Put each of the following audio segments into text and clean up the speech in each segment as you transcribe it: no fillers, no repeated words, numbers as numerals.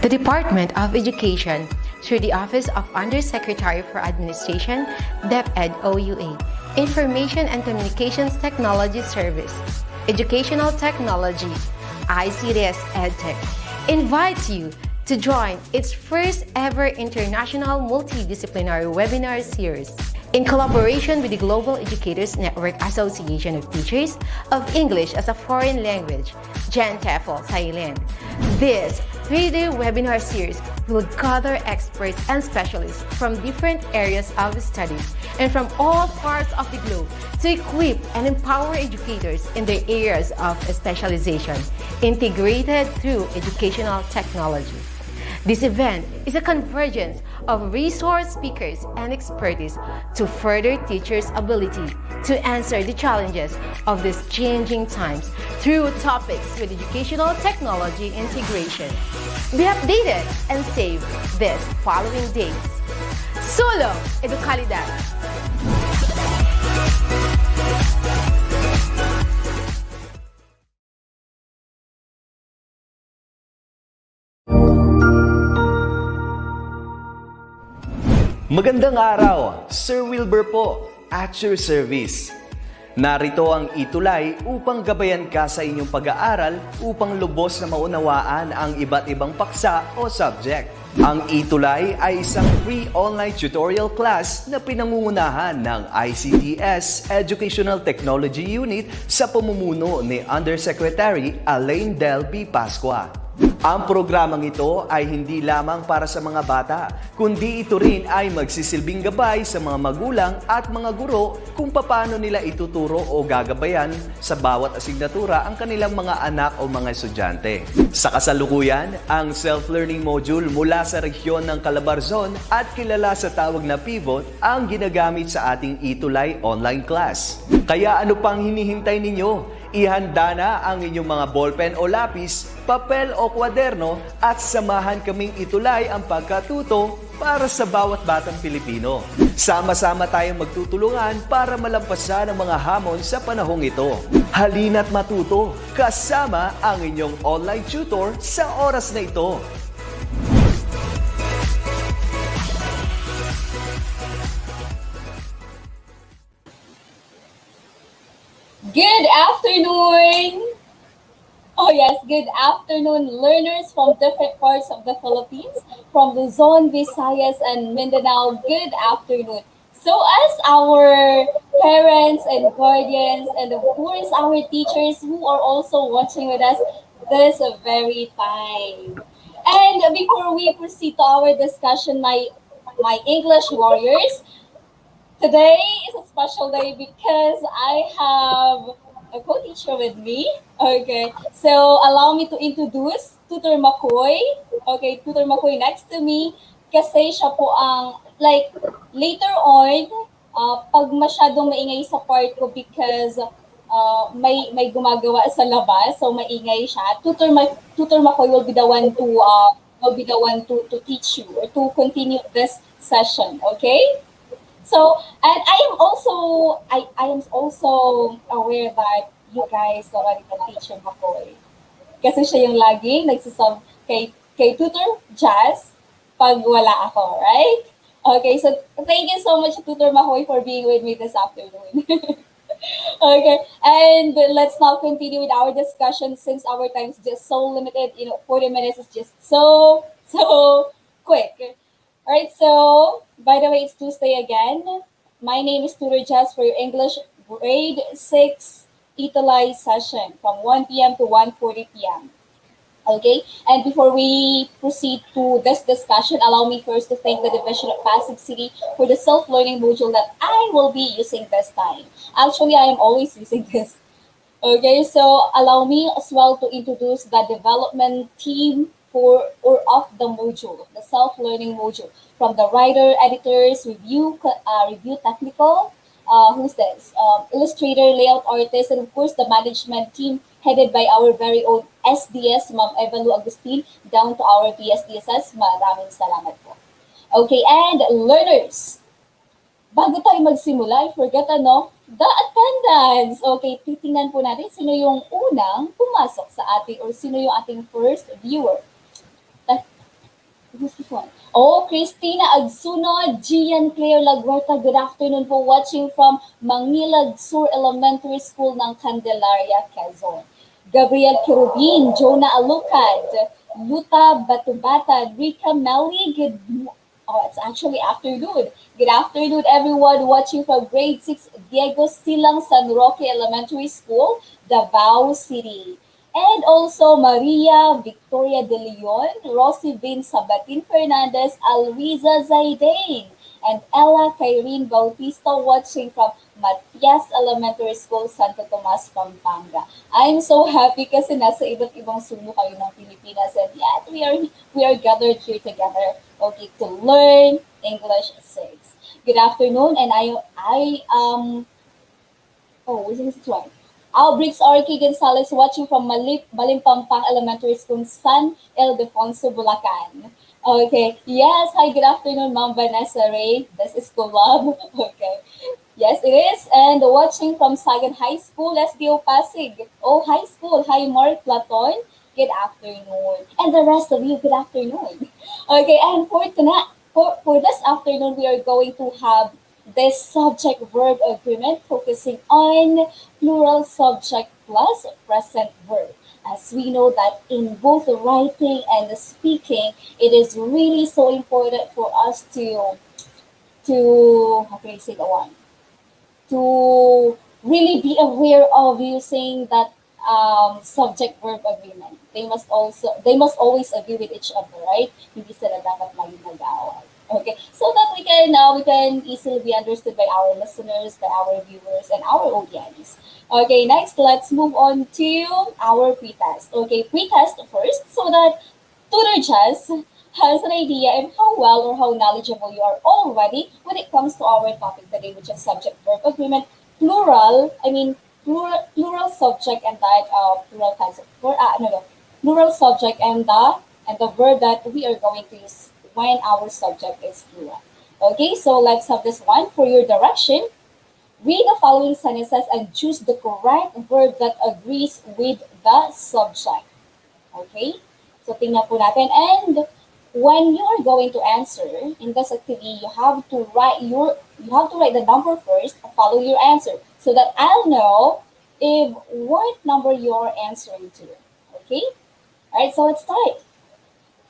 The Department of Education, through the Office of Undersecretary for Administration, DepEd OUA, Information and Communications Technology Service, Educational Technology, ICTS Edtech, invites you to join its first ever international multidisciplinary webinar series in collaboration with the Global Educators Network Association of Teachers of English as a Foreign Language, GenTEFL, Thailand. This 3-day webinar series will gather experts and specialists from different areas of study and from all parts of the globe to equip and empower educators in their areas of specialization, integrated through educational technology. This event is a convergence of resource speakers and expertise to further teachers' ability to answer the challenges of these changing times through topics with educational technology integration. Be updated and save this following days. Solo Educalidad! Magandang araw, Sir Wilbur po, at your service. Narito ang ETUlay upang gabayan ka sa inyong pag-aaral upang lubos na maunawaan ang iba't ibang paksa o subject. Ang ETUlay ay isang free online tutorial class na pinangungunahan ng ICTS Educational Technology Unit sa pamumuno ni Undersecretary Elaine Del B. Pascua. Ang programang ito ay hindi lamang para sa mga bata, kundi ito rin ay magsisilbing gabay sa mga magulang at mga guro kung paano nila ituturo o gagabayan sa bawat asignatura ang kanilang mga anak o mga estudyante. Sa kasalukuyan, ang self-learning module mula sa rehiyon ng Calabarzon at kilala sa tawag na pivot ang ginagamit sa ating ETUlay online class. Kaya ano pang hinihintay ninyo? Ihanda na ang inyong mga ballpen o lapis, papel o kwaderno at samahan kaming itulay ang pagkatuto para sa bawat batang Pilipino. Sama-sama tayong magtutulungan para malampasan ang mga hamon sa panahong ito. Halina't matuto kasama ang inyong online tutor sa oras na ito. Good afternoon! Oh yes, good afternoon, learners from different parts of the Philippines, from Luzon, Visayas, and Mindanao. Good afternoon. So as our parents and guardians, and of course our teachers who are also watching with us this very time. And before we proceed to our discussion, my English warriors, today is a special day because I have a co-teacher with me. Okay, so allow me to introduce Tutor Makoy. Okay, Tutor Makoy next to me kasi siya po ang, like, later on, pag masyadong maingay sa part ko because may gumagawa sa labas, so maingay siya. Tutor Makoy will be the one to teach you or to continue this session. Okay. So, and I am also aware that you guys already can teach him Makoy. Kasi siya yung laging nagsasabi kay Tutor Jazz pag wala ako, right? Okay, so thank you so much, Tutor Makoy, for being with me this afternoon. Okay, and let's now continue with our discussion since our time is just so limited. 40 minutes is just so quick. Alright, so, by the way, it's Tuesday again. My name is Tutor Jazz for your English Grade 6 ETUlay session from 1 p.m. to 1:40 p.m. Okay, and before we proceed to this discussion, allow me first to thank the Division of Pasig City for the self-learning module that I will be using this time. Actually, I am always using this. Okay, so allow me as well to introduce the development team of the module, the self-learning module, from the writer, editors, review technical, who's this? Illustrator, layout artist, and of course the management team headed by our very own SDS, Ma'am Evalu Agustin, down to our PSDSS. Maraming salamat po. Okay, and learners, bago tayo magsimula, I forgot the attendance. Okay, titingnan po natin sino yung unang pumasok sa ating or sino yung ating first viewer. Who's this one? Oh, Christina Agsunod, Gian Claire Laguerta, good afternoon po, watching from Mangilag Sur Elementary School ng Candelaria, Quezon. Gabriel Kirubin, Jonah Alucad, Luta Batubata, Rika Melly, oh, it's actually afternoon. Good afternoon, everyone watching from grade 6 Diego Silang San Roque Elementary School, Davao City. And also Maria Victoria De Leon, Rosie Vin Sabatin Fernandez, Alriza Zaidain, and Ella Kyrene Bautista watching from Matias Elementary School, Santo Tomas, Pampanga. I'm so happy kasi nasa iba't ibang sulok kayo ng Pilipinas, and yet we are gathered here together, okay, to learn English 6. Good afternoon, and oh, is this one? Albrix Orki Gonzalez watching from Balimpampang Elementary School, San Ildefonso, Bulacan. Okay. Yes. Hi, good afternoon, Ma'am Vanessa Ray. This is Kulab. Okay. Yes, it is. And watching from Sagan High School, SDO Pasig. Oh, high school. Hi, Mark Platon. Good afternoon. And the rest of you, good afternoon. Okay, and for tonight, for this afternoon, we are going to have this subject verb agreement focusing on plural subject plus present verb. As we know that in both the writing and the speaking, it is really so important for us to how can I say the one? To really be aware of using that subject verb agreement. They must always agree with each other, right? Hindi sila dapat laging nag-aaway. Okay, so that we can easily be understood by our listeners, by our viewers, and our audience. Okay, next let's move on to our pretest. Okay, pretest first, so that Tutor Jazz has an idea of how well or how knowledgeable you are already when it comes to our topic today, which is subject verb agreement, plural. I mean plural subject and that plural concept. Plural subject and the verb that we are going to use when our subject is plural. Okay, so let's have this one for your direction. Read the following sentences and choose the correct verb that agrees with the subject. Okay? So tingnan po natin. And when you are going to answer in this activity, you have to write the number first, follow your answer, so that I'll know if what number you are answering to. Okay? Alright, so let's start.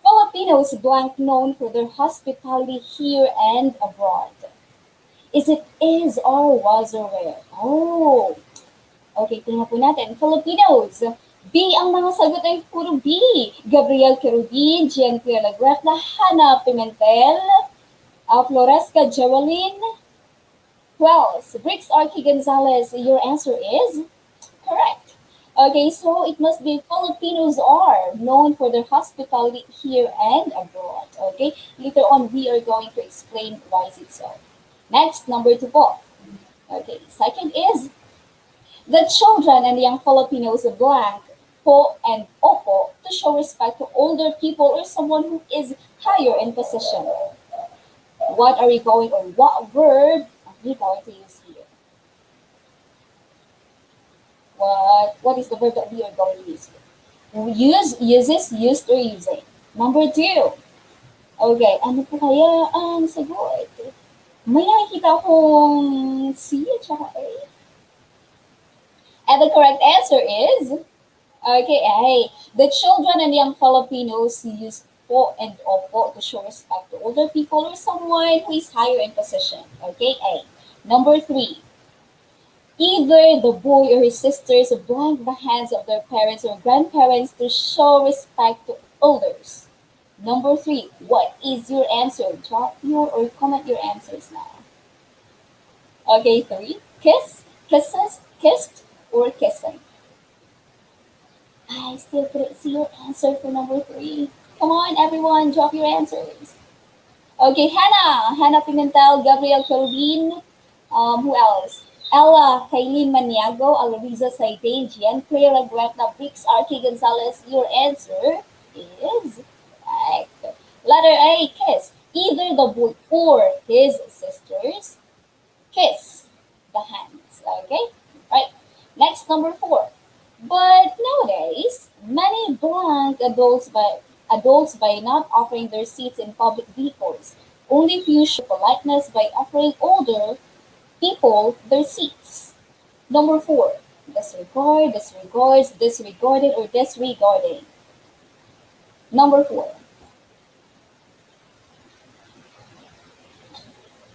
Filipinos blank known for their hospitality here and abroad. Is it is or was or were? Oh, okay, tingnan po natin. Filipinos. B ang mga sagot ay puro B. Gabriel Kerubin, Gian Pierre Laguerta, Hannah Pimentel, Floresca Geraldine. Who else? Brix Archie Gonzalez. Your answer is correct. Okay, so it must be Filipinos are known for their hospitality here and abroad. Okay, later on we are going to explain why is it so. Next, number 2 po. Okay, second is the children and young Filipinos blank po and opo to show respect to older people or someone who is higher in position. What verb are we going to use here? What is the verb that we are going to use here? Uses, used, or using. Number 2. Okay, ano po kaya ang sagot? May nakikita akong C at saka A. And the correct answer is, okay, A. The children and young Filipinos use po and opo to show respect to older people or someone who is higher in position. Okay, A. Number 3. Either the boy or his sisters blank the hands of their parents or grandparents to show respect to elders. Number 3, what is your answer? Drop your or comment your answers now. Okay, 3, kisses, kissed, or kissing. I still couldn't see your answer for number 3. Come on, everyone, drop your answers. Okay, Hannah Pimentel, Gabriel Kerubin, who else? Ella, Kailin Maniago, Alariza Saidane, Gian Claire Laguerta, Brix Archie Gonzalez. Your answer is right. Letter A, kiss. Either the boy or his sisters kiss the hands. Okay? Right. Next, number 4. But nowadays, many blank adults adults by not offering their seats in public vehicles. Only few show politeness by offering older people their seats. Number 4, disregard, disregards, disregarded, or disregarding. Number 4.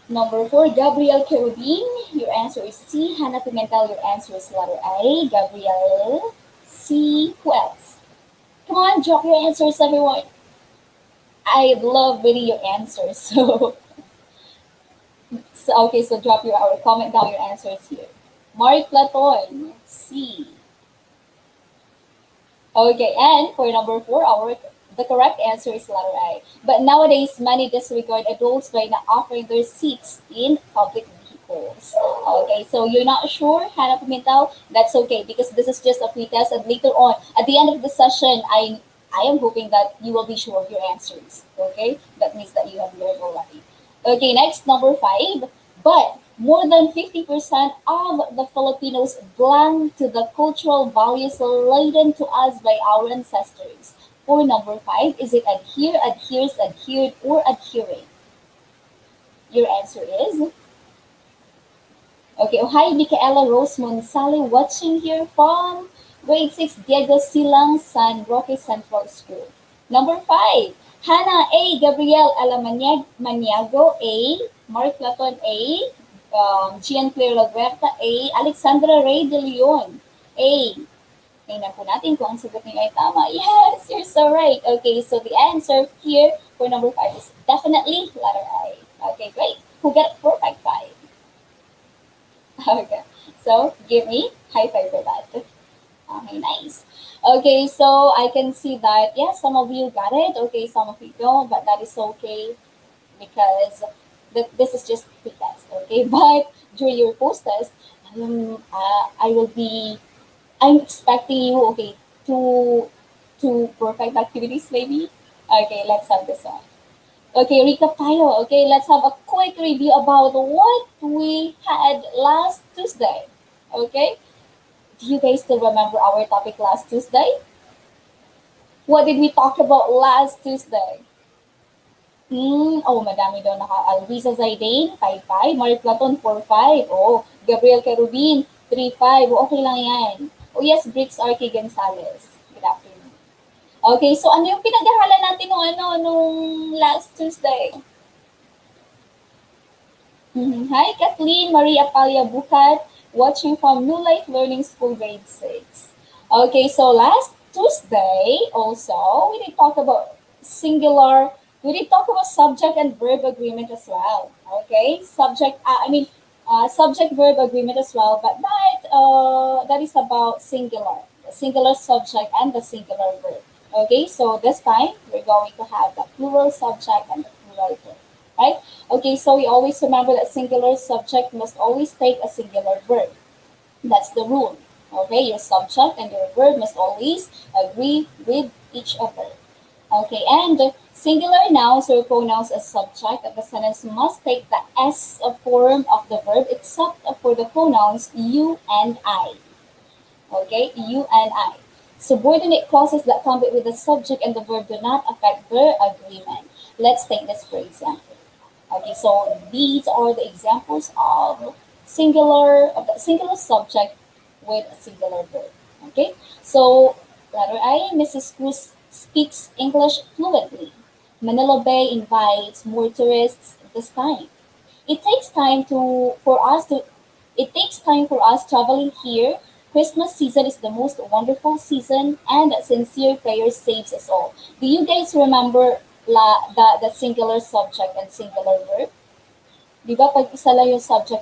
Number 4, Gabriel Kerubin. Your answer is C. Hannah Pimentel, your answer is letter A. Gabriel C. Who else? Come on, drop your answers, everyone. I love reading your answers. So drop your or comment down your answers here. Mark Platon, C. Okay, and for number 4, the correct answer is letter A. But nowadays, many disregard adults by not offering their seats in public vehicles. Okay, so you're not sure, Hannah Pimentel? That's okay because this is just a pretest, and later on, at the end of the session, I am hoping that you will be sure of your answers. Okay, that means that you have learned already. Okay, next, number 5. But more than 50% of the Filipinos belong to the cultural values laden to us by our ancestors. For number 5, is it adhere, adheres, adhered, or adhering? Your answer is? Okay, oh, hi, Micaela Rose Monsali, watching here from grade 6, Diego Silang, San Roque Central School. Number 5, Hannah A. Gabriel Maniago A. Mark Platon A. Gian Claire Laguerta A. Alexandra Ray De Leon A. Tingnan po natin kung ang sagot niyo ay tama. Yes, you're so right. Okay, so the answer here for number 5 is definitely letter A. Okay, great. Who got perfect 5? Okay, so give me high five for that. Okay, nice. Okay, so I can see that, yes, some of you got it. Okay, some of you don't, but that is okay because this is just pretest. Okay, but during your post-test, I'm expecting you, okay, to perfect activities maybe. Okay, let's have this one. Okay, recap tayo. Okay, let's have a quick review about what we had last Tuesday. Okay, do you guys still remember our topic last Tuesday? What did we talk about last Tuesday? Madami daw Alvisa Zaidain, 5-5. Marie Platon, 4-5. Oh, Gabriel Kerubin, 3-5. Okay lang yan. Oh yes, Bricks Arky Gonzalez. Good afternoon. Okay, so ano yung pinag-aralan natin nung last Tuesday? Hi, Kathleen Maria Palia Bukat, watching from New Life Learning School, grade 6. Okay, so last Tuesday also, we did talk about singular. We did talk about subject and verb agreement as well. Okay, subject verb agreement as well, but that is about singular, the singular subject and the singular verb. Okay, so this time we're going to have the plural subject and the plural verb, right? Okay, so we always remember that singular subject must always take a singular verb. That's the rule. Okay, your subject and your verb must always agree with each other. Okay, and singular nouns or pronouns as subject of the sentence must take the S form of the verb except for the pronouns you and I. Okay, you and I. Subordinate clauses that come with the subject and the verb do not affect their agreement. Let's take this for example. Okay, so these are the examples of the singular subject with a singular verb. Okay, so letter A, Mrs. Cruz speaks English fluently. Manila Bay invites more tourists this time. It takes time for us traveling here. Christmas season is the most wonderful season, and sincere prayer saves us all. Do you guys remember the singular subject and singular verb? Di ba pag isa lang yung subject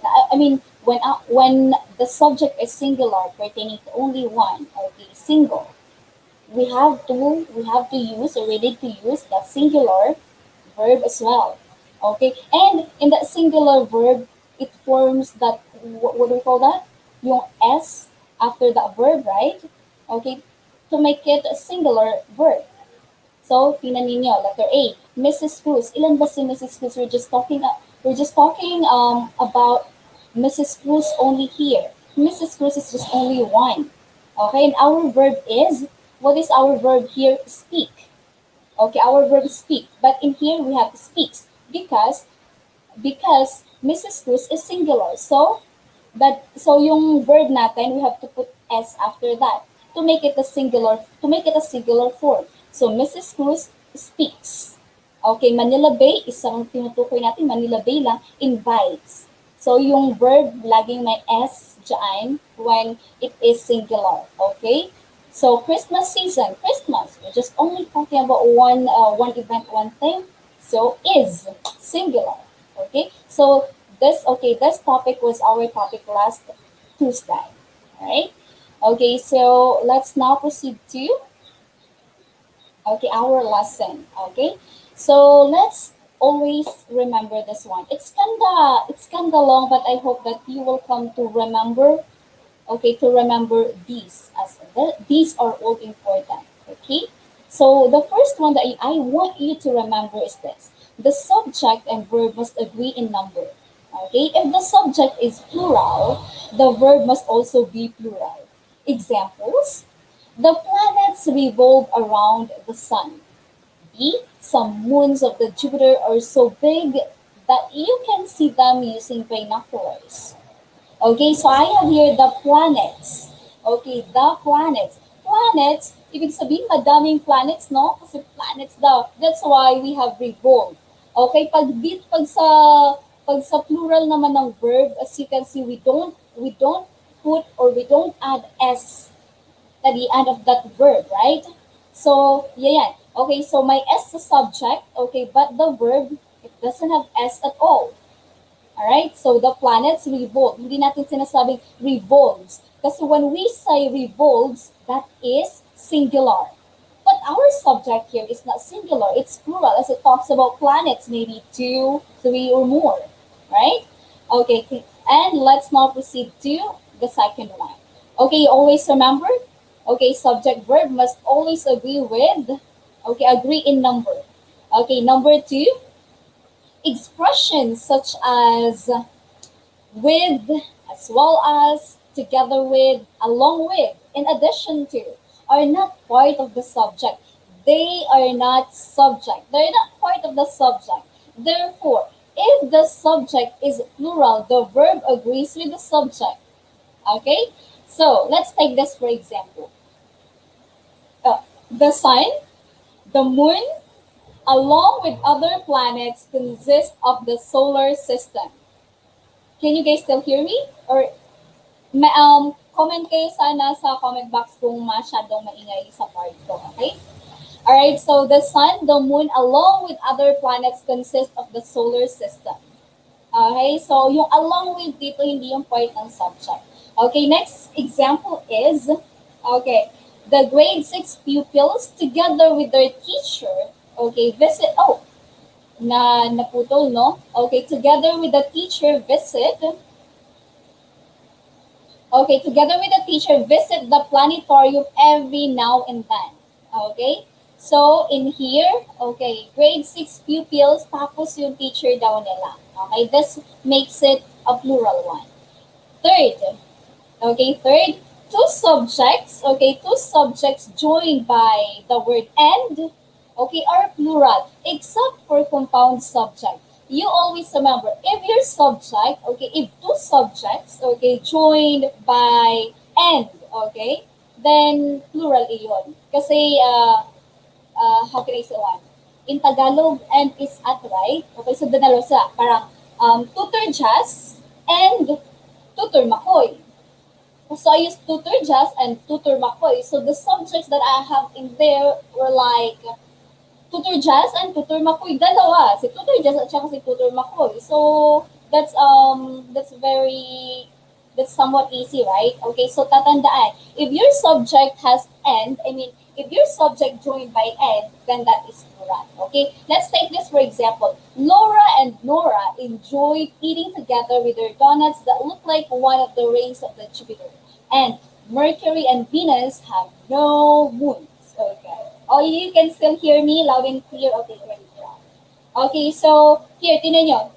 when the subject is singular pertaining to only one, okay, single, we have to use, or we need to use the singular verb as well. Okay, and in that singular verb, it forms that, what do we call that? Yung S after that verb, right? Okay, to make it a singular verb. So, tingnan ninyo, letter A, Mrs. Cruz. Ilan ba si Mrs. Cruz? We're just talking about Mrs. Cruz only here. Mrs. Cruz is just only one. Okay, and our verb is, what is our verb here? Speak. Okay, our verb speak. But in here we have speaks because Mrs. Cruz is singular. So yung verb natin, we have to put s after that to make it a singular form. So Mrs. Cruz speaks. Okay, Manila Bay, isang tinutukoy natin, Manila Bay lang, invites. So yung verb, laging may s dyan when it is singular. Okay? So Christmas season, Christmas, we're just only talking about one event, one thing. So is singular. Okay? So this topic was our topic last Tuesday. Alright? Okay, so let's now proceed to our lesson. Okay? So let's always remember this one. It's kinda long, but I hope that you will come to remember, to remember these as these are all important. Okay? So the first one that I want you to remember is this. The subject and verb must agree in number. Okay? If the subject is plural, the verb must also be plural. Examples: the planets revolve around the sun. B. Some moons of the Jupiter are so big that you can see them using binoculars. Okay, so I have here the planets. Okay, the planets. Planets, ibig sabihin madaming planets, no? Kasi planets daw. That's why we have revolve. Okay, pag sa plural naman ng verb, as you can see, we don't put or we don't add s at the end of that verb, right? So, yeah. Okay, so my S sa subject, okay, but the verb, it doesn't have S at all. Alright, so the planets revolve. Hindi natin sinasabing revolves. Kasi when we say revolves, that is singular. But our subject here is not singular, it's plural as it talks about planets, maybe 2, 3, or more. Right? Okay, and let's now proceed to the second one. Okay, you always remember? Okay, subject verb must always agree in number. Okay, number 2, expressions such as with, as well as, together with, along with, in addition to, are not part of the subject. They are not subject. They're not part of the subject. Therefore, if the subject is plural, the verb agrees with the subject. Okay? So, let's take this for example. The sun, the moon, along with other planets, consist of the solar system. Can you guys still hear me? Or comment kayo sana sa comment box kung masyadong maingay sa part ko, okay? Alright, so the sun, the moon, along with other planets consist of the solar system. Okay, so yung along with dito, hindi yung part ng subject. Okay, next example is, okay, the grade 6 pupils together with their teacher, okay, naputol, no? Okay, together with the teacher visit the planetarium every now and then. Okay? So, in here, okay, grade 6 pupils, tapos yung teacher daw nila. Okay, this makes it a plural one. Third, two subjects joined by the word and, okay, are plural, except for compound subject. You always remember, if your subject, okay, if two subjects, okay, joined by and, okay, then plural iyon. Kasi, how can I say one? In Tagalog, and is at, right? Okay, so danalo sa parang tutor Jazz and tutor Makoy. So I used tutor Jazz and tutor Makoy. So the subjects that I have in there were like tutor Jazz and tutor Makoy. Dalawa, si tutor Jazz at saka si tutor Makoy. So that's somewhat easy, right? Okay, so tatandaan, if your subject has and, if your subject joined by and, then that is plural. Okay, let's take this for example. Laura and Nora enjoyed eating together with their donuts that look like one of the rings of the Jupiter. And Mercury and Venus have no moons. Okay. Oh, you can still hear me loud and clear. Okay, great. Okay, so here, tingnan nyo.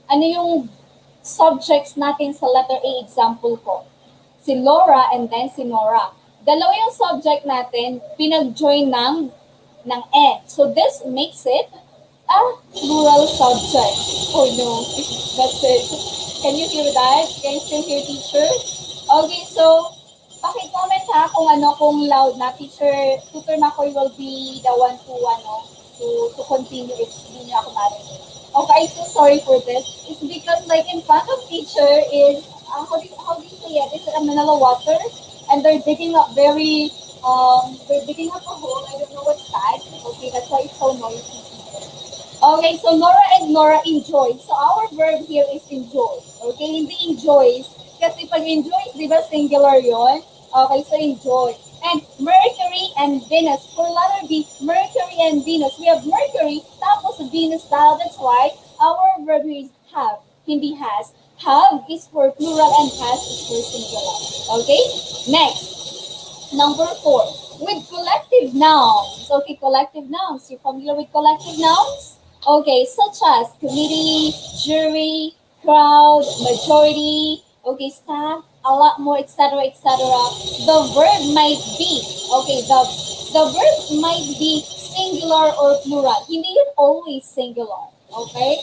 Ano yung subjects natin sa letter A example ko? Si Laura and then si Nora. Dalawa yung subject natin, pinag-join ng N. So this makes it a plural subject. Oh no, that's it. Can you hear that? Can you still hear, teacher? Okay, so paki-comment ha kung loud na. Tutor Makoy will be the one to continue if hindi niya ako marinig. Okay, I'm so sorry for this. It's because like in front of teacher is, how do you say it? It's a mineral water and they're digging up they're digging up a hole. I don't know what's that. Okay, that's why it's so noisy. Okay, so Nora and Nora enjoy. So our verb here is enjoy. Okay, hindi enjoys. Kasi pag enjoys, di ba singular yon? Okay, so enjoy. And Mercury and Venus. For letter B, Mercury and Venus. We have Mercury, tapos Venus daw. That's why our verb is have, hindi has. Have is for plural and has is for singular. Okay? Next, number 4. With collective nouns. Okay, collective nouns. You're familiar with collective nouns? Okay, such as committee, jury, crowd, majority, okay, staff, a lot more, etc., etc. The verb might be, okay, the verb might be singular or plural. Hindi yun always singular, okay?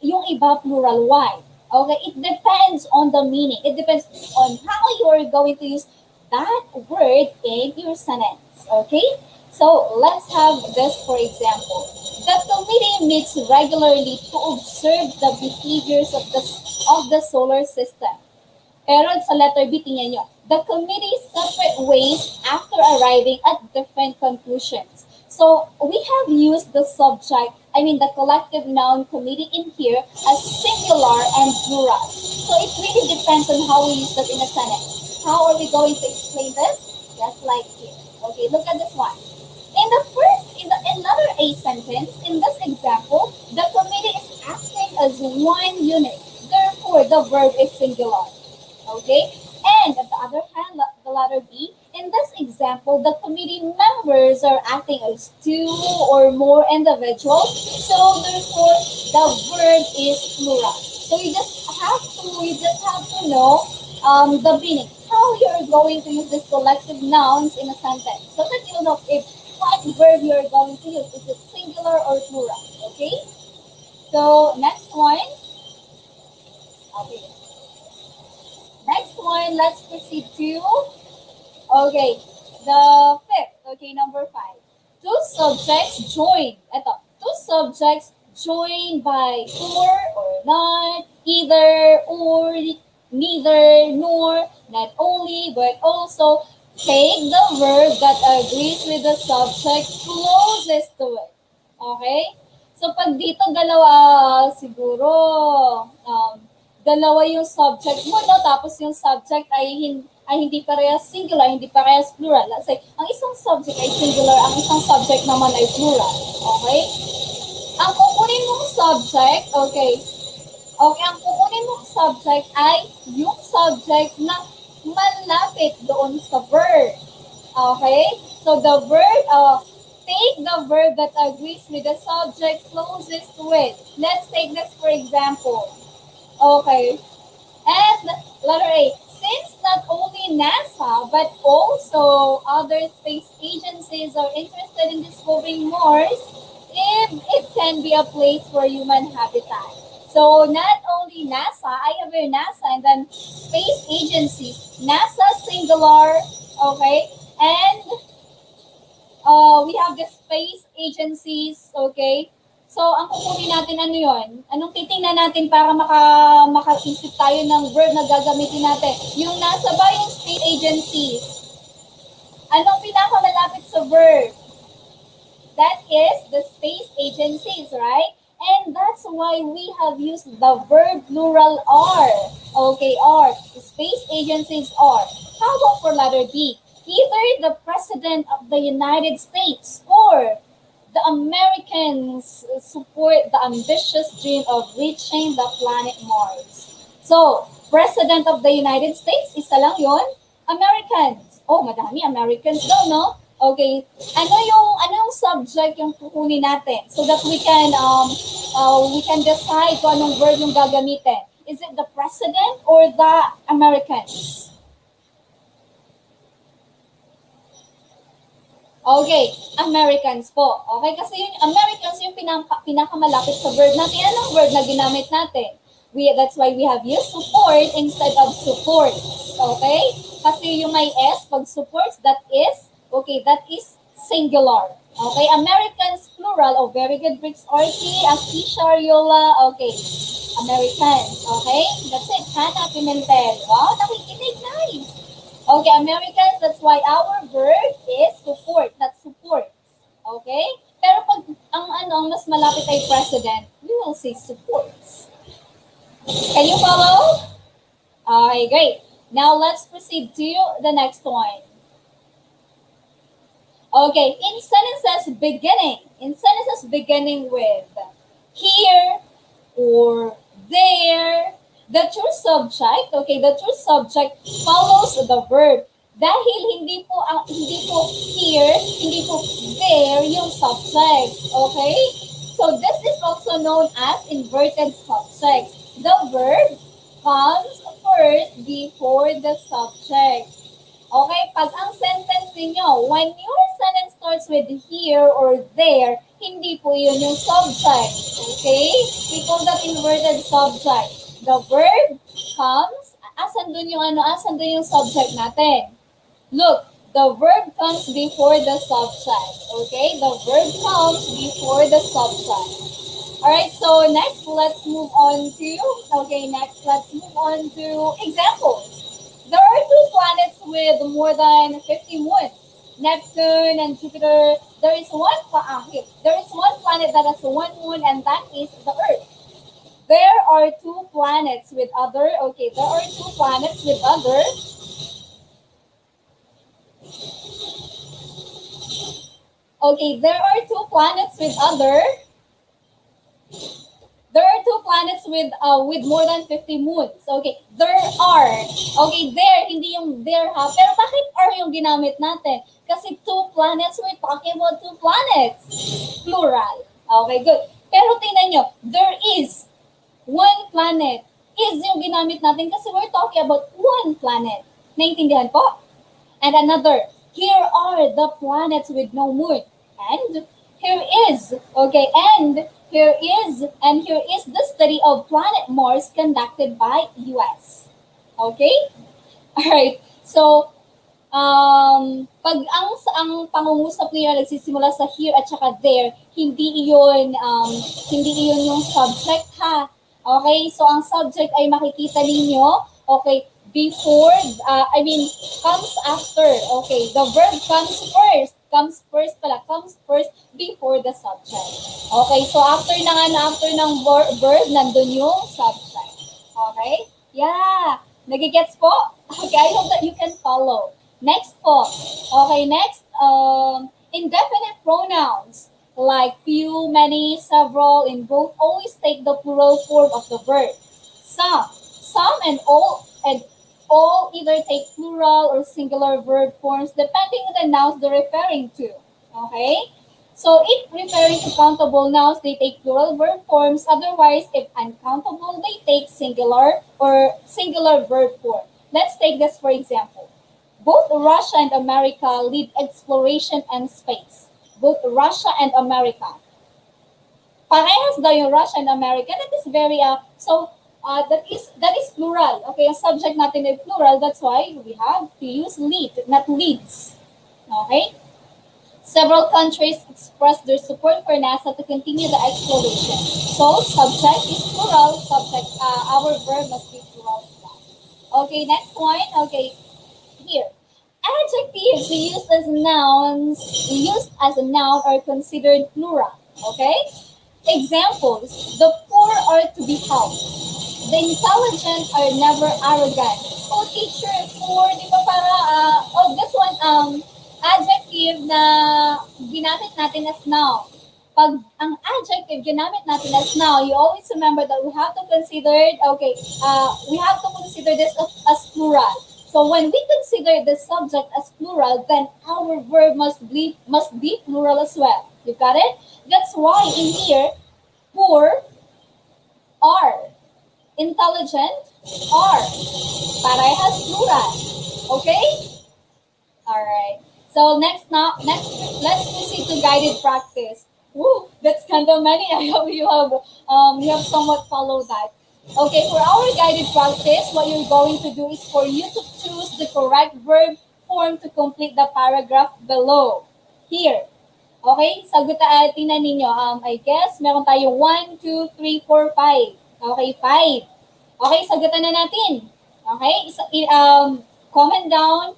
Yung iba plural, why? Okay, it depends on the meaning. It depends on how you are going to use that word in your sentence, okay? So, let's have this for example. The committee meets regularly to observe the behaviors of the solar system. Pero sa letter B, tingnan nyo. The committee separate ways after arriving at different conclusions. So, we have used the subject, the collective noun committee in here as singular and plural. So, it really depends on how we use that in a sentence. How are we going to explain this? Just like here. Okay, look at this one. In letter A sentence, in this example, the committee is acting as one unit. Therefore, the verb is singular. Okay? And at the other hand, the letter B, in this example, the committee members are acting as two or more individuals. So therefore, the verb is plural. So you just have to know the meaning. How you're going to use these collective nouns in a sentence. So that you know if what verb you're going to use. Is it singular or plural? Okay? So next one. Okay. Next one, let's proceed to, okay, the fifth, okay, number 5. Two subjects joined by or not, either, or, neither, nor, not only, but also. Take the verb that agrees with the subject closest to it. Okay? So, pag dito dalawa, siguro, dalawa yung subject mo, no? Tapos yung subject ay hindi parehas singular, hindi parehas plural. Let's say, ang isang subject ay singular, ang isang subject naman ay plural. Okay? Ang kukunin mong subject, okay, ang kukunin mong subject ay yung subject na malapit doon sa verb. Okay? So, the verb, take the verb that agrees with the subject closest to it. Let's take this for example. Okay. And letter A, since not only NASA but also other space agencies are interested in discovering Mars, if it can be a place for human habitat. So not only NASA, I have here NASA and then space agencies. NASA singular, okay, and we have the space agencies, okay. So, ang kukunin natin ano yon? Anong titingnan natin para makaisip tayo ng verb na gagamitin natin? Yung NASA ba yung space agencies? Anong pinakamalapit sa verb? That is the space agencies, right? And that's why we have used the verb plural are. Okay, are. The space agencies are. How about for letter B? Either the President of the United States or the Americans support the ambitious dream of reaching the planet Mars. So, President of the United States, isa lang yun. Americans. Oh, madami Americans daw, no? Okay. Anong subject yung kukunin natin so that we can decide kung anong verb yung gagamitin. Is it the President or the Americans? Okay, Americans po. Okay, kasi yung Americans yung pinakamalapit sa verb natin. Anong verb na ginamit natin? That's why we have used support instead of supports. Okay? Kasi yung may S, pag supports, that is singular. Okay, Americans, plural. Oh, very good, Bricks Orky, Akisha, Riola. Okay, Americans. Okay, that's it. Hannah Pimentel. Wow, nakikinig, nice. Okay, Americans, that's why our verb is support, not supports. Okay? Pero pag ang mas malapit ay president, we will say supports. Can you follow? Okay, great. Now let's proceed to the next one. Okay, in sentences beginning with here or there, the true subject follows the verb. Dahil hindi po here, hindi po there yung subject. Okay? So this is also known as inverted subject. The verb comes first before the subject. Okay? Pag ang sentence ninyo, when your sentence starts with here or there, hindi po yun yung subject. Okay? We call that inverted subject. The verb comes, asan dun yung subject natin? Look, the verb comes before the subject. Okay? The verb comes before the subject. Alright, so next, let's move on to examples. There are two planets with more than 50 moons. Neptune and Jupiter. There is one planet that has one moon, and that is the Earth. There are two planets with other. Okay, there are two planets with other. Okay, there are two planets with other. There are two planets with more than 50 moons. Okay, there are. Okay, there, hindi yung there ha. Pero bakit are yung ginamit natin? Kasi two planets, we're talking about two planets. Plural. Okay, good. Pero tingnan nyo, there is one planet. Is yung ginamit natin kasi we're talking about one planet. Naintindihan po? And another, here are the planets with no moon. And here is, okay, and here is the study of planet Mars conducted by US. Okay? Alright, so, pag ang pangungusap niyo nagsisimula sa here at saka there, hindi iyon yung subject ha. Okay, so ang subject ay makikita ninyo, okay, before, comes after. Okay, the verb comes first before the subject. Okay, so after ng verb, nandun yung subject. Okay? Yeah. Nagigets po? Okay, I hope that you can follow. Next po. Okay, next, indefinite pronouns like few, many, several, in both always take the plural form of the verb. Some and all either take plural or singular verb forms depending on the nouns they're referring to. Okay? So if referring to countable nouns, they take plural verb forms. Otherwise, if uncountable, they take singular verb form. Let's take this for example. Both Russia and America lead exploration and space. Both Russia and America. Parehas daw yung Russia and America. That is very, that is plural. Okay, ang subject natin ay plural. That's why we have to use lead, not leads. Okay? Several countries expressed their support for NASA to continue the exploration. So, subject is plural. Our verb must be plural. Okay, next one. Okay, here. Adjectives used as a noun are considered plural. Okay? Examples. The poor are to be helped. The intelligent are never arrogant. Oh, teacher, poor, di ba this one, adjective na ginamit natin as noun. Pag ang adjective ginamit natin as noun, you always remember that we have to consider this as plural. So when we consider the subject as plural, then our verb must be plural as well. You got it? That's why in here, poor are, intelligent are, parehas plural. Okay? Alright. So let's proceed to guided practice. Woo, that's kind of many. I hope you have somewhat followed that. Okay, for our guided practice, what you're going to do is for you to choose the correct verb form to complete the paragraph below. Here. Okay, tingnan ninyo. I guess meron tayo 1, 2, 3, 4, 5. Okay, 5. Okay, sagutan na natin. Okay, comment down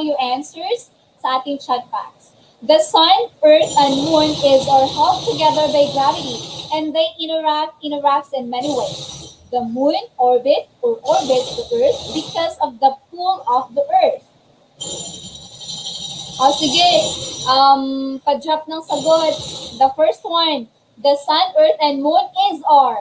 your answers sa ating chat box. The sun, earth, and moon are held together by gravity, and they interacts in many ways. The moon orbits the earth because of the pull of the earth. O sige, pa-drop ng sagot. The first one, the sun, earth, and moon are.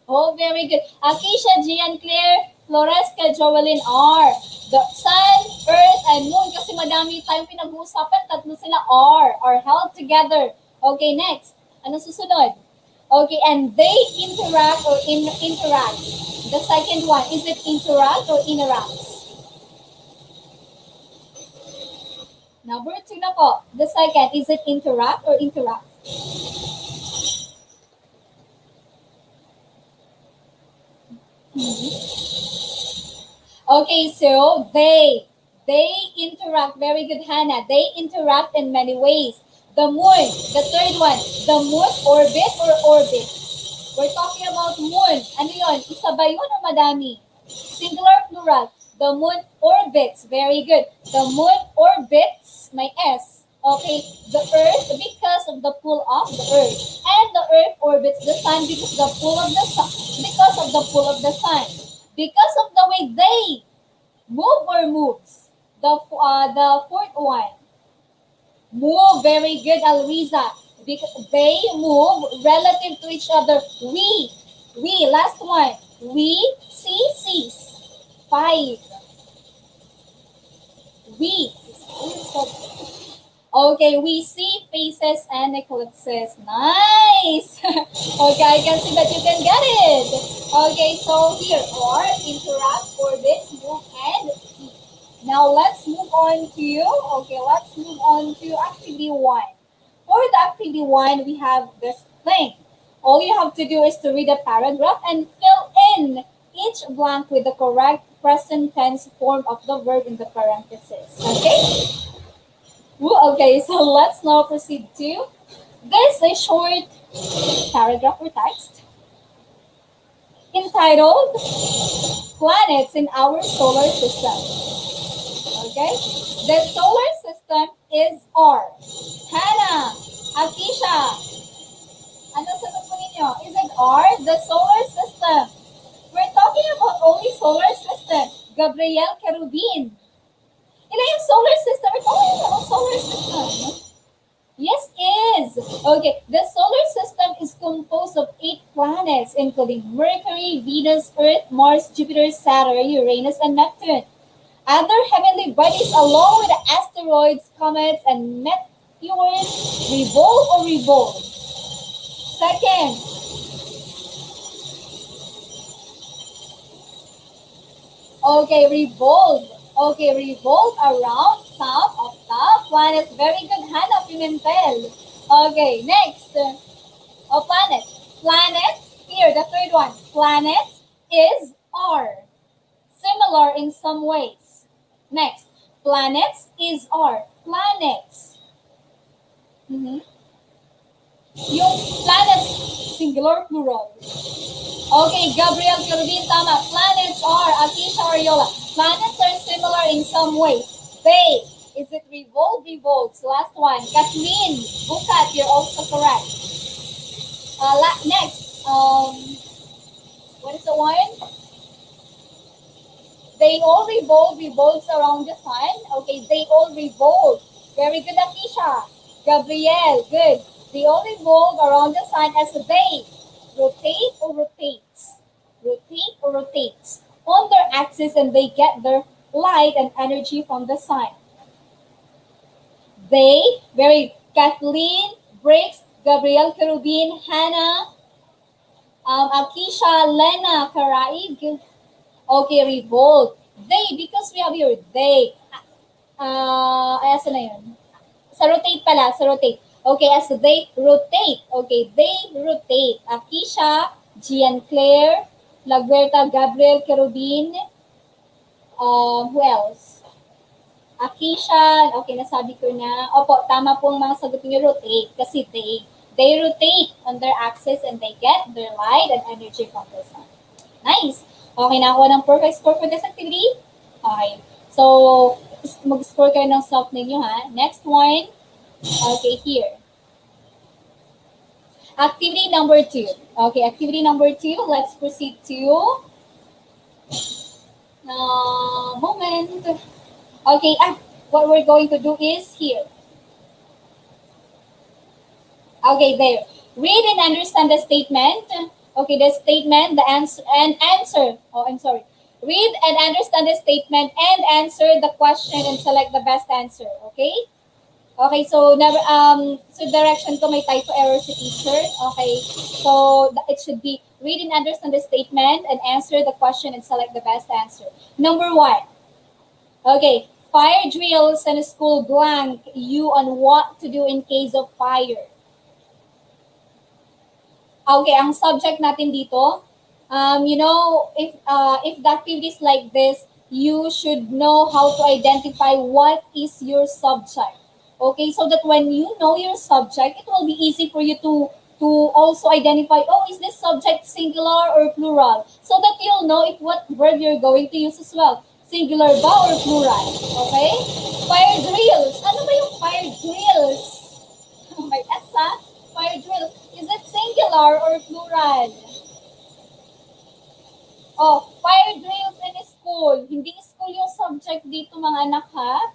Oh, very good. Akisha, Gian, Claire, Floresca, Joelyn are. The sun, earth, and moon, kasi madami tayong pinag-uusapan, tatlo sila are held together. Okay, next. Ano susunod? Okay, and they interact or interact. The second one, is it interact or interacts? Number 2 na po. The second, is it interact or interact? Okay, so they interact. Very good, Hannah. They interact in many ways. The moon, the third one, the moon orbit or orbits. We're talking about moon. Ano yun? Isa ba yun o madami? Singular, plural. The moon orbits. Very good. The moon orbits, may S. Okay, the earth because of the pull of the earth. And the earth orbits the sun because of the pull of the sun. Because of the pull of the sun. Because of the way they move or moves. The fourth one. Move. Very good, Alriza. Because they move relative to each other. We. Last one. We sees. 5. We. Okay, we see phases and eclipses. Nice. Okay, I can see that you can get it. Okay, so here are interact, orbit, move, and see. Now let's move on to activity 1. For the activity 1, we have this thing. All you have to do is to read a paragraph and fill in each blank with the correct present tense form of the verb in the parentheses. Okay? Okay, so let's now proceed to this a short paragraph or text entitled Planets in Our Solar System. Okay? The solar system is our. Hannah, Akisha, ano sagot po ninyo? Is it our? The solar system. We're talking about only solar system. Gabriel Kerubin. Ilan yung solar system? We're talking about solar system. Yes, is. Okay, the solar system is composed of 8 planets, including Mercury, Venus, Earth, Mars, Jupiter, Saturn, Uranus, and Neptune. Other heavenly bodies, along with the asteroids, comets, and meteors, revolve. Second, revolve around some of the planets. Very good, Hannah Pimentel. Okay, next. Planets. Planets, here, the third one. Planets are similar in some ways. Next, planets are planets. Yung planets, singular, plural. Okay, Gabriel Kerubin, tama. Planets are, Akisha Ariola. Planets are similar in some ways. They, is it revolves? Last one. Kathleen Bukat, you're also correct. Next, what is the one? They all revolves around the sun. Okay, they all revolve. Very good, Akisha. Gabriel, good. They all revolve around the sun as they rotate or rotates on their axis, and they get their light and energy from the sun. Kathleen, Briggs, Gabriel Kerubin, Hannah, Akisha, Lena, Karaig. Okay, revolve. They, because we have here, they. Asa na yun? Sa rotate pala, sa rotate. Okay, as they rotate. Okay, they rotate. Akisha, Gian Claire, Laguerta, Gabriel, Kerubin, who else? Akisha, okay, nasabi ko na. Opo, tama po ang mga sagot niyo, rotate. Kasi they rotate on their axis and they get their light and energy from the sun. Nice. Okay, nakuha ng perfect score for this activity. Okay. So, mag-score kayo ng self ninyo, ha? Next one. Okay, here. Activity number 2. Okay, activity number 2. Let's proceed to... moment. Okay, what we're going to do is here. Okay, there. Read and understand the statement. Okay, the statement, the answer, and answer. Oh, I'm sorry. Read and understand the statement and answer the question and select the best answer. Okay? Okay, so never so direction ko may typo error si teacher. Okay, so it should be read and understand the statement and answer the question and select the best answer. Number 1. Okay, fire drills and school blank you on what to do in case of fire. Okay, ang subject natin dito, you know, if the activities like this, you should know how to identify what is your subject. Okay, so that when you know your subject, it will be easy for you to also identify, oh, is this subject singular or plural? So that you'll know if what verb you're going to use as well. Singular ba or plural? Okay? Fire drills. Ano ba yung fire drills? May S, ha? Fire drills. Is it singular or plural? Oh, fire drills in school. Hindi school yung subject dito, mga anak, ha?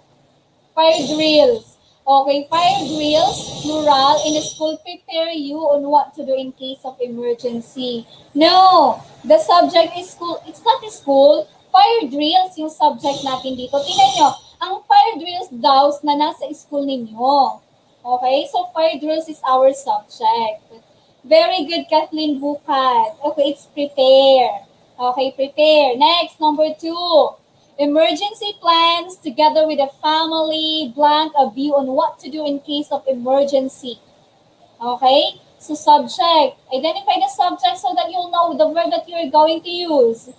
Fire drills. Okay, fire drills, plural, in school, prepare you on what to do in case of emergency. No, the subject is school. It's not school. Fire drills yung subject natin dito. Tingnan nyo, ang fire drills daw na nasa school ninyo. Okay, so fire drills is our subject. Very good, Kathleen Bukat. Okay, it's prepare. Okay, prepare. Next, number 2. Emergency plans together with a family, blank a view on what to do in case of emergency. Okay? So subject. Identify the subject so that you'll know the verb that you're going to use.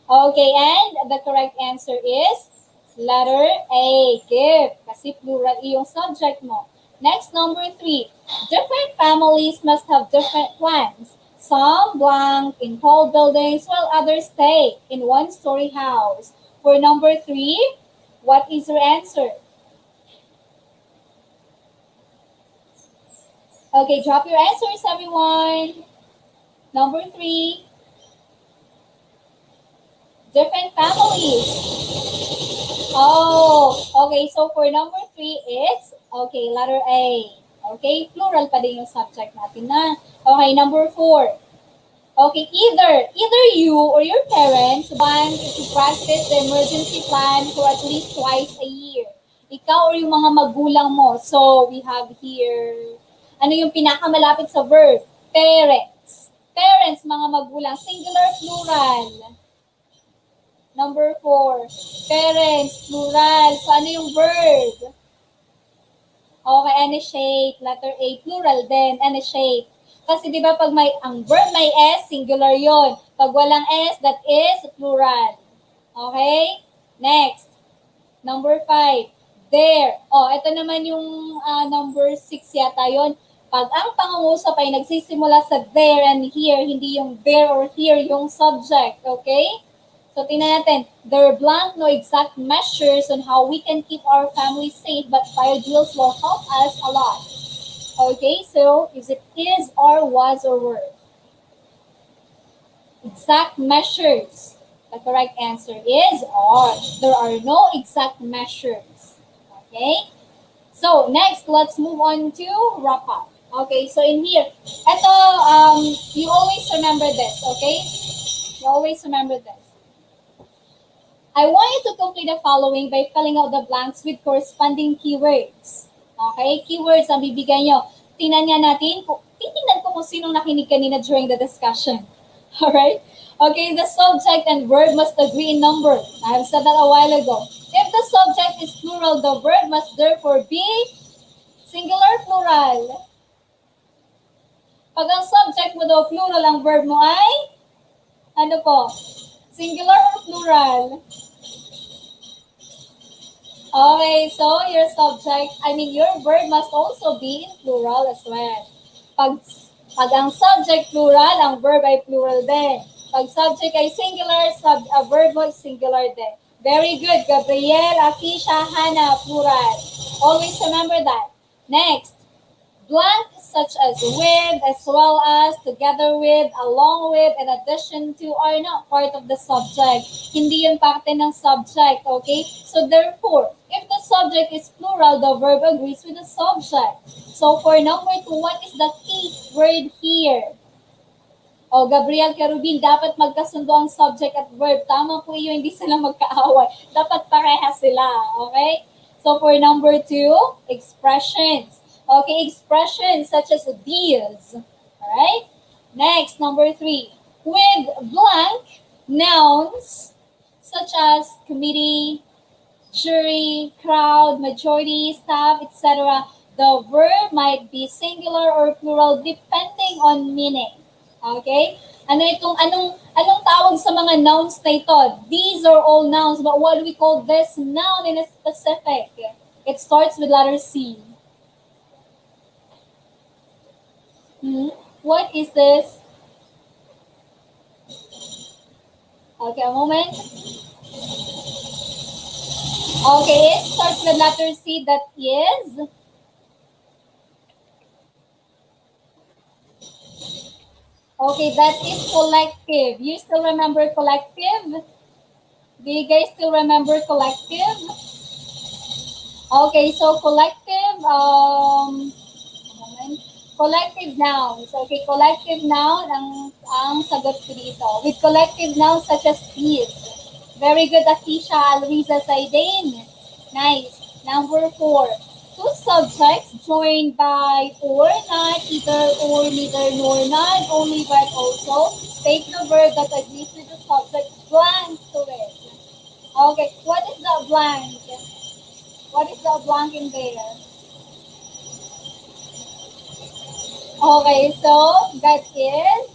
Okay, and the correct answer is letter A, give. Kasi plural yung subject mo. Next, number 3. Different families must have different plans. Some blank in tall buildings while others stay in one-story house. For number 3, what is your answer? Okay, drop your answers, everyone. Number 3. Different families. Oh, okay. So for number 3, it's, okay, letter A. Okay, plural pa din yung subject natin na. Okay, number 4. Okay, either you or your parents want to practice the emergency plan for at least twice a year. Ikaw or yung mga magulang mo. So, we have here, ano yung pinakamalapit sa verb? Parents. Parents, mga magulang. Singular, plural. Number 4. Parents, plural. So, ano yung verb? Okay, initiate. Letter A, plural din. Initiate. Kasi di ba pag may ang verb may S, singular yon. Pag walang S, that is plural. Okay? Next. Number 5. There. Oh, ito naman yung number 6 yata yon. Pag ang pangungusap ay nagsisimula sa there and here, hindi yung there or here yung subject. Okay? So, tingnan natin. There are blank, no exact measures on how we can keep our family safe, but fire drills will help us a lot. Okay, so is it is or was or were? Exact measures. The correct answer is are. There are no exact measures. Okay, so next, let's move on to wrap up. Okay, so in here, ito, you always remember this, okay? You always remember this. I want you to complete the following by filling out the blanks with corresponding keywords. Okay, keywords ang bibigyan nyo. Tingnan natin, titingnan ko kung sinong nakinig kanina during the discussion. Alright? Okay, the subject and verb must agree in number. I have said that a while ago. If the subject is plural, the verb must therefore be singular, plural. Pag ang subject mo daw plural, ang verb mo ay ano po? Singular or plural? Okay, so your your verb must also be in plural as well. Pag ang subject plural, ang verb ay plural din. Pag subject ay singular, verb mo is singular din. Very good, Gabriel, Akisha, Hannah, plural. Always remember that. Next, blank such as with, as well as, together with, along with, in addition to, are not part of the subject. Hindi yun parte ng subject, okay? So therefore, if the subject is plural, the verb agrees with the subject. So for number 2, what is the key word here? O, Gabriel Kerubin, dapat magkasundo ang subject at verb. Tama po yun, hindi sila magkaaway. Dapat pareha sila, okay? So for number 2, expressions. Okay, expressions such as these. Alright? Next, number 3. With blank, nouns such as committee, jury, crowd, majority, staff, etc. The verb might be singular or plural depending on meaning. Okay? Anong tawag sa mga nouns na ito? These are all nouns, but what do we call this noun in a specific? It starts with letter C. What is this? Okay, a moment. Okay, it starts with letter C. That is collective. You still remember collective? Do you guys still remember collective? Okay, so collective, collective nouns. Okay, collective noun ang sagot ko dito. With collective nouns such as these. Very good, Akisha, Luisa, Saidane. Nice. Number 4. Two subjects joined by or, not, either or, neither, nor, not, only, but also. Take the verb that agrees with the subject blank to it. Okay, what is the blank? What is the blank in there? Okay, so that is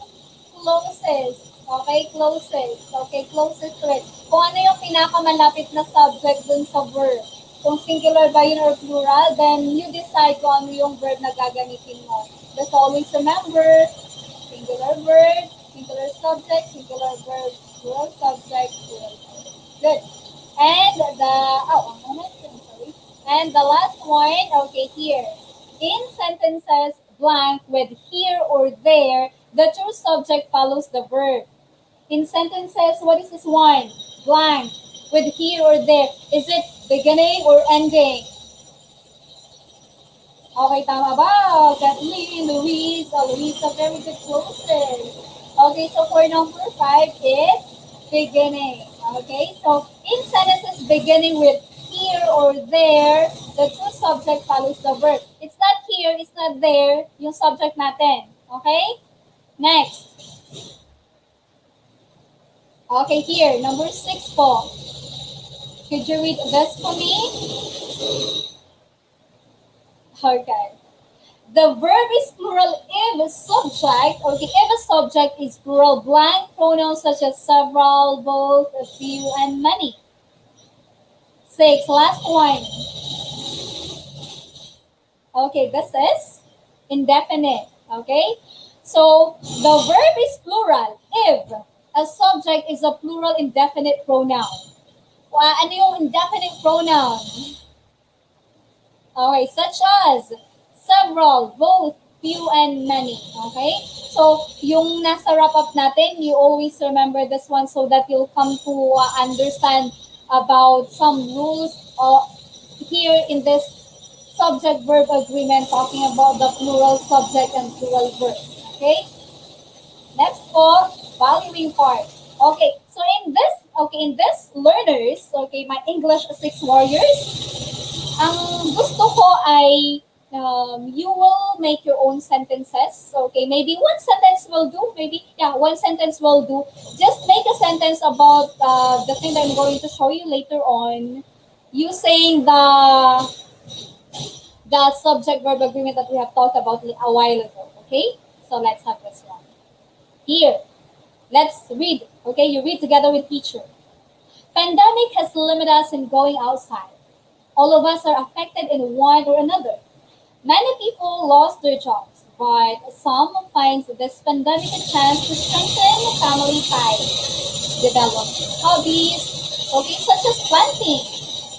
closest. Okay, closest. Okay, closest to it. Kung ano yung pinakamalapit na subject dun sa verb. Kung singular ba yun or plural, then you decide kung ano yung verb na gagamitin mo. Just always remember, singular verb, singular subject, singular verb, plural subject, plural verb. Good. And And the last one, okay, here. In sentences, blank with here or there, the true subject follows the verb. In sentences, what is this one? Blank with here or there. Is it beginning or ending? Okay, tama ba? Kathleen, Louisa, very good closes. Okay, so for number 5 is beginning. Okay, so in sentences beginning with here or there, the true subject follows the verb. It's not here, it's not there, yung subject natin. Okay? Next. Okay, here, number 6 po. Could you read this for me? Okay. The verb is plural if a subject, okay, if a subject is plural, blank pronouns such as several, both, a few, and many. 6, last one. Okay, this is indefinite, okay? So, the verb is plural if a subject is a plural indefinite pronoun. Ano yung indefinite pronoun? Okay, such as several, both, few, and many. Okay? So, yung nasa wrap-up natin, you always remember this one so that you'll come to understand about some rules here in this subject-verb agreement talking about the plural subject and plural verb. Okay? Next po, valuing part. Okay, so in this learners, okay, my English 6 warriors, ang gusto ko ay you will make your own sentences. Okay, maybe one sentence will do. One sentence will do. Just make a sentence about the thing that I'm going to show you later on. using the subject-verb agreement that we have talked about a while ago. Okay, so let's have this one. Here, let's read. Okay, you read together with teacher. Pandemic has limited us in going outside. All of us are affected in one or another. Many people lost their jobs, but some finds this pandemic a chance to strengthen family ties, develop hobbies, okay, such as planting.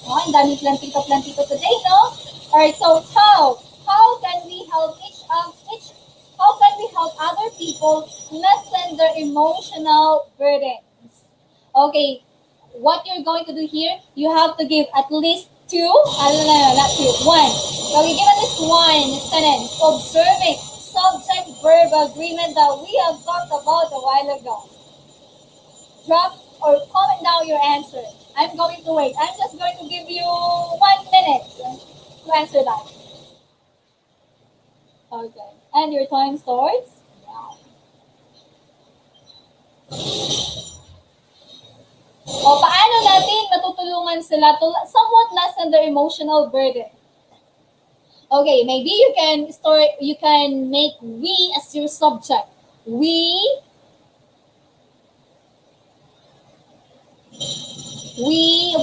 Oh, ang daming plantito today, no? Alright, so how can we help how can we help other people lessen their emotional burdens? Okay, what you're going to do here, you have to give at least not two, one. So you give at least one sentence observing subject-verb agreement that we have talked about a while ago. Drop or comment down your answer. I'm going to wait. I'm just going to give you 1 minute to answer that. Okay. And your time starts now. O paano natin matutulungan sila to somewhat lessen their emotional burden? Okay, maybe you can make we as your subject. We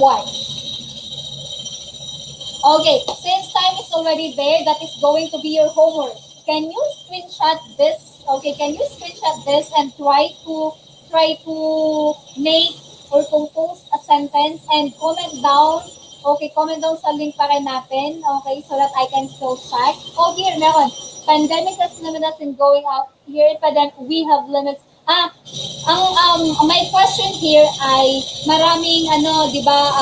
what? Okay, since time is already there, that is going to be your homework. Can you screenshot this? Okay, can you screenshot this and try to make or compose a sentence and comment down. Okay, comment down sa link pa rin natin. Okay, so that I can still check. Oh, here, meron. Pandemic has limited us in going out. Here, we have limits. My question here ay maraming di ba,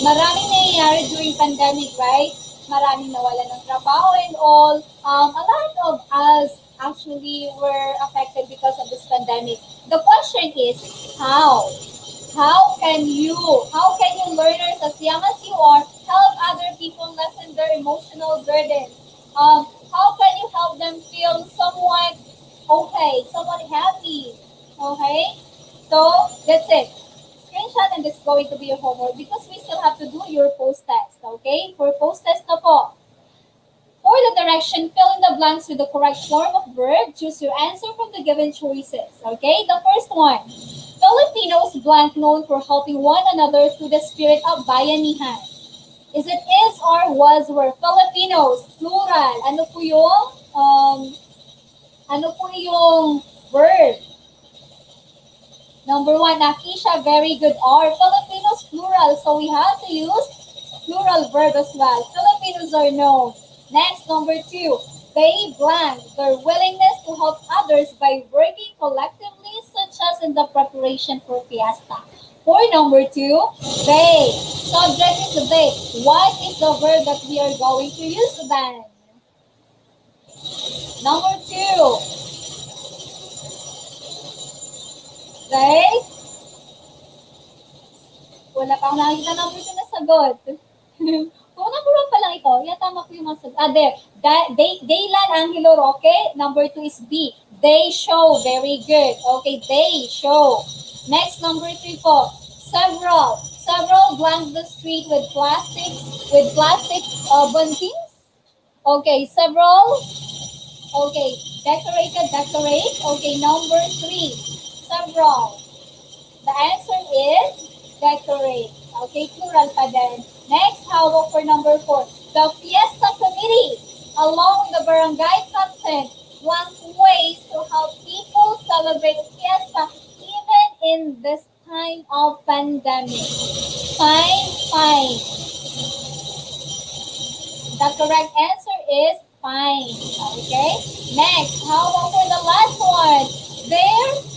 maraming nangyayari during pandemic, right? Maraming nawala ng trabaho and all. A lot of us actually were affected because of this pandemic. The question is, how? How can you learners as young as you are help other people lessen their emotional burden? How can you help them feel somewhat okay, somewhat happy? Okay? So, that's it. Screenshot and this is going to be your homework because we still have to do your post-test. Okay? For post-test na po. For the direction, fill in the blanks with the correct form of verb. Choose your answer from the given choices. Okay? The first one. Filipinos blank known for helping one another through the spirit of bayanihan. Is it is or was were? Filipinos, plural. Ano po yung verb? Number one, Nakisha, very good. Are Filipinos plural, so we have to use plural verb as well. Filipinos are known. Next, number two, they blank their willingness to help others by working collectively, such as in the preparation for fiesta. For number two, they. Subject is they. What is the verb that we are going to use then? Number two, they. Wala pa akong nakikita number two na sagot. Kung number one pa lang ito, tama ko yung masagot. There. Daylan Angelo Roque. Number two is B. They show. Very good. Okay, they show. Next, number three po. Several blank the street with plastic buntings. Okay, several. Okay, decorate. Okay, number three. Several. The answer is decorate. Okay, plural pa din. Next, how about for number four? The Fiesta Committee, along with the barangay captain, want ways to help people celebrate Fiesta even in this time of pandemic. Fine. The correct answer is fine. Okay? Next, how about for the last one? There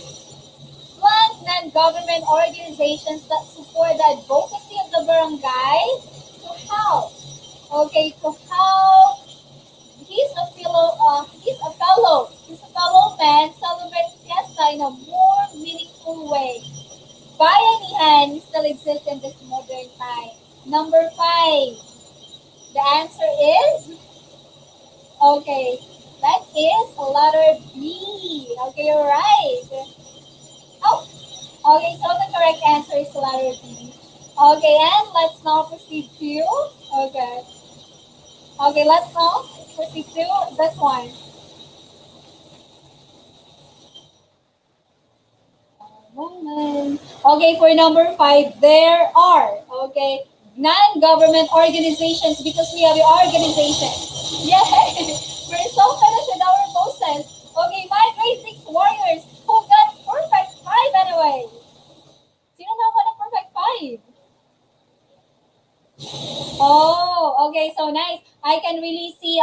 non-government organizations that support the advocacy of the barangay to help. Okay, to help. He's a fellow man celebrate fiesta in a more meaningful way. Bayanihan still exists in this modern time. Number five. The answer is okay. That is letter B. Okay, you're right. Oh, okay, so the correct answer is letter B. Okay, and let's now proceed to, okay. Okay, let's now proceed to this one. Moment. Okay, for number 5, there are, okay, non-government organizations because we have the organization. Yay! We're so finished with our posts. Okay, my grade 6 warriors who got perfect 5 anyway. Sino na ng perfect 5? Oh, okay, so nice. I can really see,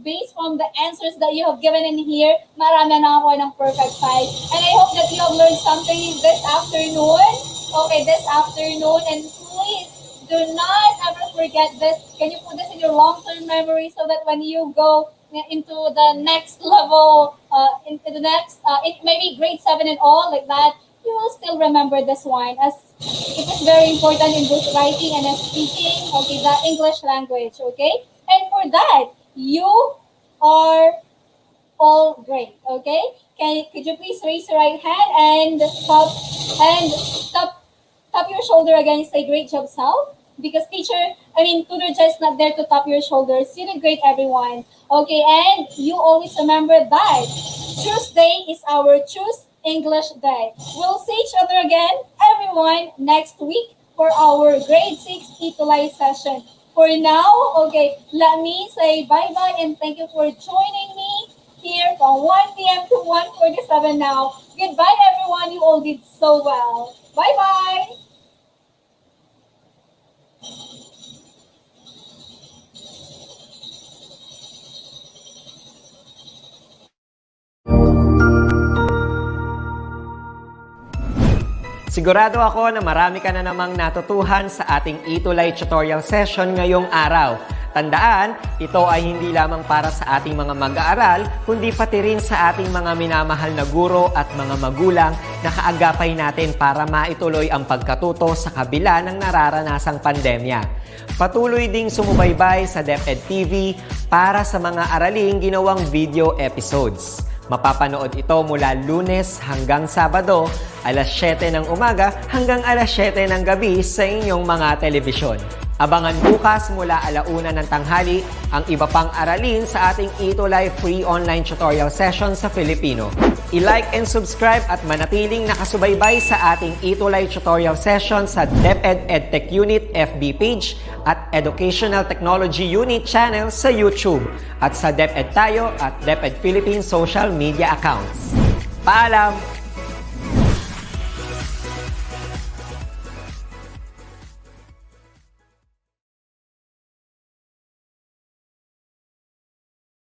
based from the answers that you have given in here, marami na ako ng perfect 5. And I hope that you have learned something this afternoon. Okay, this afternoon. And please, do not ever forget this. Can you put this in your long-term memory so that when you go into the next level, into the next, maybe grade 7 and all, like that, you will still remember this one, as it is very important in both writing and speaking, okay, the English language, okay? And for that, you are all great, okay? Could you please raise your right hand and tap your shoulder again, say great job, self? Because tutor just not there to tap your shoulders. You did great, everyone. Okay, and you always remember that Tuesday is our Choose English Day. We'll see each other again, everyone, next week for our grade 6 ETUlay session. For now, okay, let me say bye-bye and thank you for joining me here from 1 p.m. to 1:47 now. Goodbye, everyone. You all did so well. Bye-bye. Sigurado ako na marami ka na namang natutuhan sa ating ETUlay tutorial session ngayong araw. Tandaan, ito ay hindi lamang para sa ating mga mag-aaral, kundi pati rin sa ating mga minamahal na guro at mga magulang na kaagapay natin para maituloy ang pagkatuto sa kabila ng nararanasang pandemya. Patuloy ding sumubaybay sa DepEd TV para sa mga araling ginawang video episodes. Mapapanood ito mula Lunes hanggang Sabado, alas 7 ng umaga hanggang alas 7 ng gabi sa inyong mga telebisyon. Abangan bukas mula 1:00 ng tanghali ang iba pang aralin sa ating ETUlay free online tutorial session sa Filipino. I-like and subscribe at manatiling nakasubaybay sa ating ETUlay tutorial session sa DepEd Edtech Unit FB page at Educational Technology Unit channel sa YouTube at sa DepEd Tayo at DepEd Philippines social media accounts. Paalam!